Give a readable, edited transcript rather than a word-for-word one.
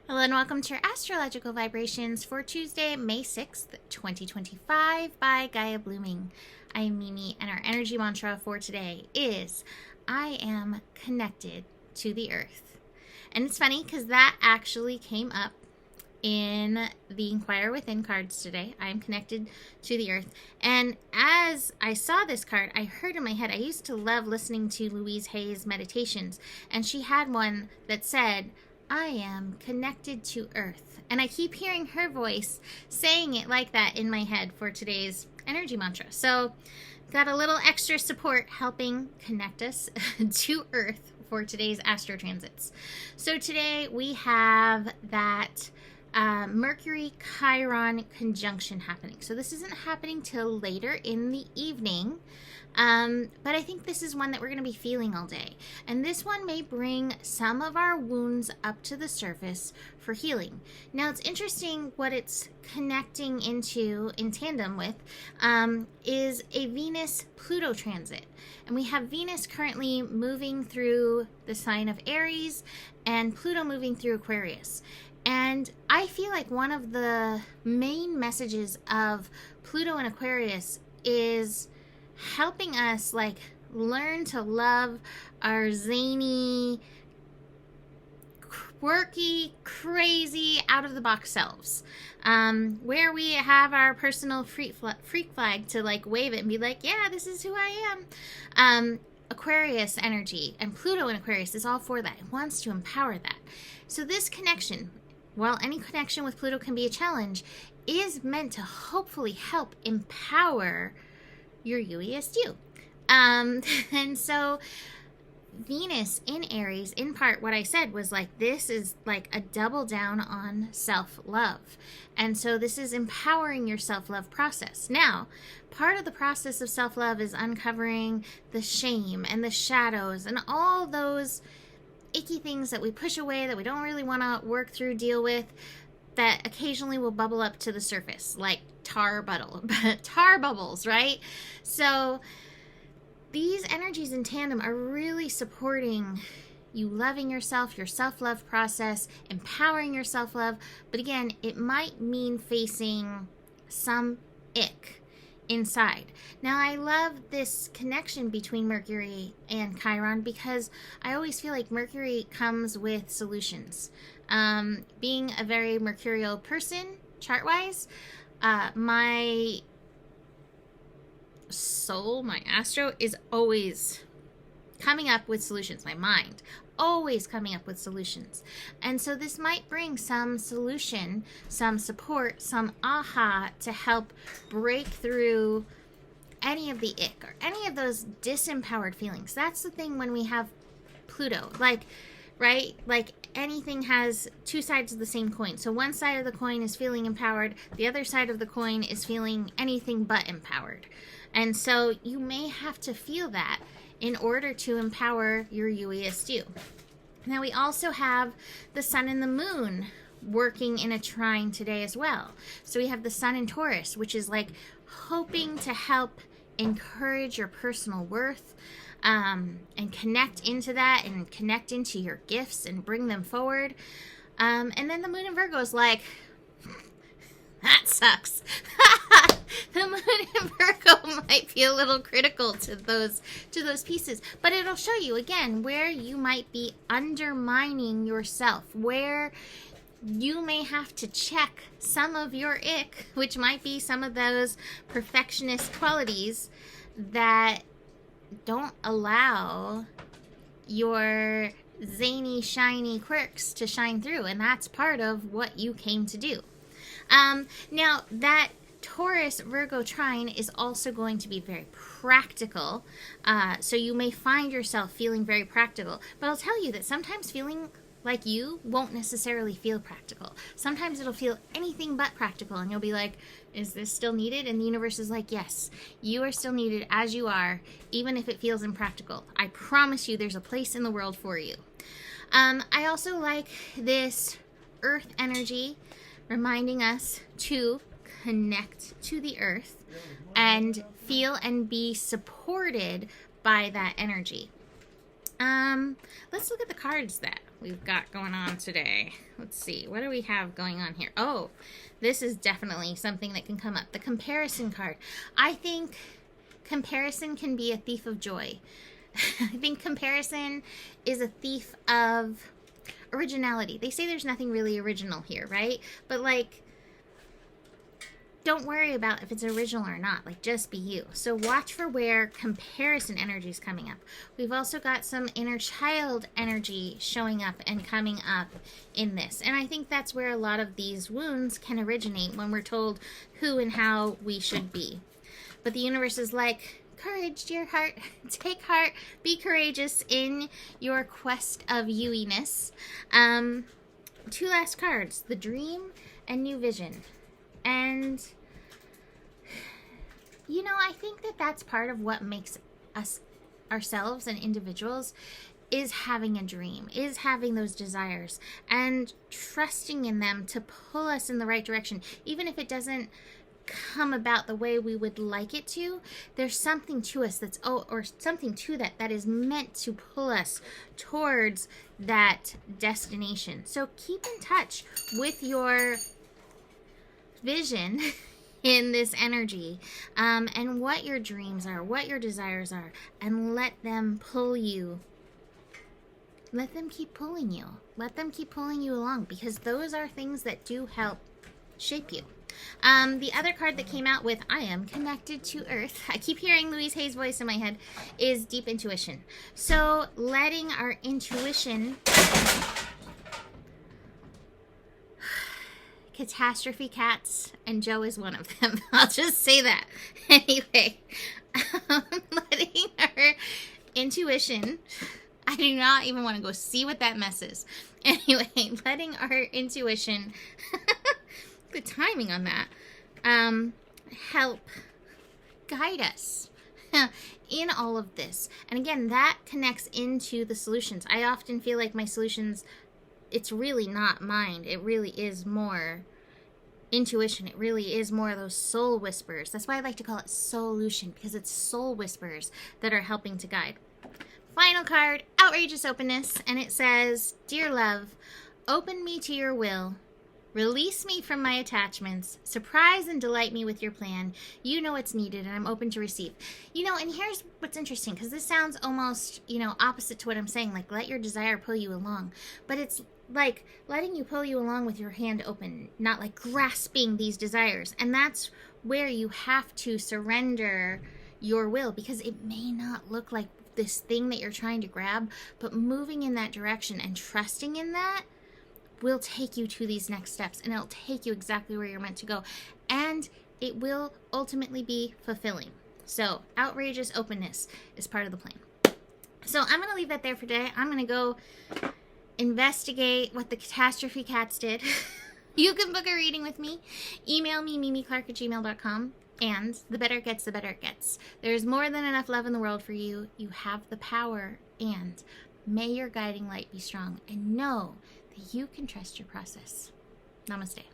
Hello and welcome to your astrological vibrations for Tuesday, May 6th, 2025 by Gaia Blooming. I am Mimi and our energy mantra for today is I am connected to the earth. And it's funny because that actually came up in the Inquire Within cards today. I am connected to the earth. And as I saw this card, I heard in my head, I used to love listening to Louise Hay's meditations, and she had one that said, I am connected to earth. And I keep hearing her voice saying it like that in my head for today's energy mantra. So got a little extra support helping connect us to earth for today's astro transits. So today we have that Mercury Chiron conjunction happening. So this isn't happening till later in the evening. But I think this is one that we're going to be feeling all day. And this one may bring some of our wounds up to the surface for healing. Now, it's interesting what it's connecting into in tandem with is a Venus-Pluto transit. And we have Venus currently moving through the sign of Aries and Pluto moving through Aquarius. And I feel like one of the main messages of Pluto and Aquarius is helping us learn to love our zany, quirky, crazy, out of the box selves, where we have our personal freak flag to wave it and be like, yeah, this is who I am. Aquarius energy and Pluto in Aquarius is all for that. It wants to empower that. So this connection, while any connection with Pluto can be a challenge, is meant to hopefully help empower your UESD. And so Venus in Aries, in part, what I said was this is a double down on self-love. And so this is empowering your self-love process. Now, part of the process of self-love is uncovering the shame and the shadows and all those icky things that we push away that we don't really want to work through, deal with, that occasionally will bubble up to the surface, like tar bubbles, right? So these energies in tandem are really supporting you loving yourself, your self-love process, empowering your self-love. But again, it might mean facing some ick inside. Now, I love this connection between Mercury and Chiron because I always feel like Mercury comes with solutions. Being a very mercurial person, chart-wise, my soul, my astro, is always coming up with solutions. My mind, always coming up with solutions. And so this might bring some solution, some support, some aha to help break through any of the ick or any of those disempowered feelings. That's the thing when we have Pluto, right? Anything has two sides of the same coin. So one side of the coin is feeling empowered. The other side of the coin is feeling anything but empowered. And so you may have to feel that in order to empower your UESD. Now we also have the sun and the moon working in a trine today as well. So we have the sun in Taurus, which is hoping to help encourage your personal worth, and connect into that and connect into your gifts and bring them forward. And then the moon in Virgo is that sucks. The moon in Virgo might be a little critical to those pieces, but it'll show you again where you might be undermining yourself, where you may have to check some of your ick, which might be some of those perfectionist qualities that don't allow your zany, shiny quirks to shine through. And that's part of what you came to do. Now, that Taurus Virgo trine is also going to be very practical. So you may find yourself feeling very practical. But I'll tell you that sometimes feeling like you won't necessarily feel practical. Sometimes it'll feel anything but practical, and you'll be like, is this still needed? And the universe is like, yes, you are still needed as you are, even if it feels impractical. I promise you there's a place in the world for you. I also like this earth energy reminding us to connect to the earth and feel and be supported by that energy. Let's look at the cards that we've got going on today. Let's see. What do we have going on here? Oh, this is definitely something that can come up. The comparison card. I think comparison can be a thief of joy. I think comparison is a thief of originality. They say there's nothing really original here, right? But like, don't worry about if it's original or not. Like, just be you. So watch for where comparison energy is coming up. We've also got some inner child energy showing up and coming up in this. And I think that's where a lot of these wounds can originate when we're told who and how we should be. But the universe is like, courage, dear heart. Take heart. Be courageous in your quest of you-iness. Two last cards. The Dream and New Vision. And, you know, I think that that's part of what makes us, ourselves and individuals, is having a dream, is having those desires, and trusting in them to pull us in the right direction. Even if it doesn't come about the way we would like it to, there's something to us that's, or something to that is meant to pull us towards that destination. So keep in touch with your vision in this energy, and what your dreams are, what your desires are, and let them pull you. Let them keep pulling you. Let them keep pulling you along, because those are things that do help shape you. The other card that came out with I am connected to Earth, I keep hearing Louise Hay's voice in my head, is deep intuition. So letting our intuition, catastrophe cats, and Joe is one of them. I'll just say that. Anyway, letting our intuition, I do not even want to go see what that mess is. Anyway, letting our intuition, the timing on that, help guide us in all of this. And again, that connects into the solutions. I often feel like my solutions, it's really not mind. It really is more intuition. It really is more of those soul whispers. That's why I like to call it solution, because it's soul whispers that are helping to guide. Final card, outrageous openness, and it says, dear love, open me to your will. Release me from my attachments. Surprise and delight me with your plan. You know what's needed, and I'm open to receive. You know, and here's what's interesting, because this sounds almost, you know, opposite to what I'm saying. Like, let your desire pull you along. But it's like letting you pull you along with your hand open, not like grasping these desires. And that's where you have to surrender your will, because it may not look like this thing that you're trying to grab, but moving in that direction and trusting in that will take you to these next steps, and it'll take you exactly where you're meant to go, and it will ultimately be fulfilling. So outrageous openness is part of the plan. So I'm going to leave that there for today. I'm going to go investigate what the catastrophe cats did. You can book a reading with me. Email me, mimiclark@gmail.com. And the better it gets, the better it gets. There's more than enough love in the world for you. You have the power, and may your guiding light be strong. And know that you can trust your process. Namaste.